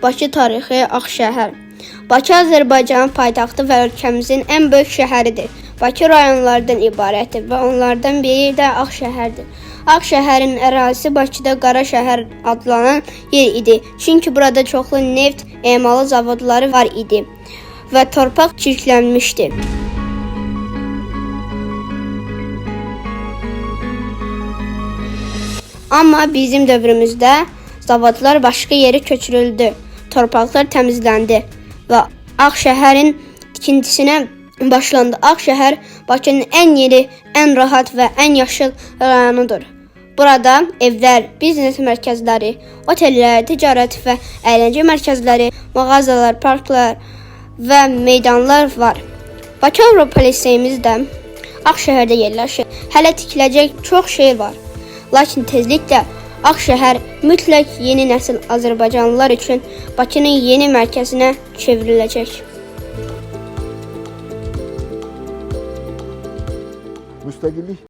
Bakı tarixi Ağşəhər. Bakı Azərbaycanın paytaxtı və ölkəmizin ən böyük şəhəridir. Bakı rayonlardan ibarətdir və onlardan biri də Ağşəhərdir. Ağşəhərin ərazisi Bakıda Qaraşəhər adlanan yer idi. Çünki burada çoxlu neft emalı zavodları var idi və torpaq çirklənmişdi. Amma bizim dövrümüzdə zavodlar başqa yerə köçürüldü, torpaqlar təmizləndi və Ağşəhərin tikintisinə başlandı. Ağşəhər Bakının ən yeni, ən rahat və ən yaşıl rayonudur. Burada evlər, biznes mərkəzləri, otellər, ticarət və əyləncə mərkəzləri, mağazalar, parklar və meydanlar var. Bakı Avropa Liseyimiz də Ağşəhərdə yerləşir. Hələ tikiləcək çox şey var. Lakin tezliklə Ağşəhər mütləq yeni nəsil Azərbaycanlılar üçün Bakının yeni mərkəzinə çevriləcək. Müstəqillik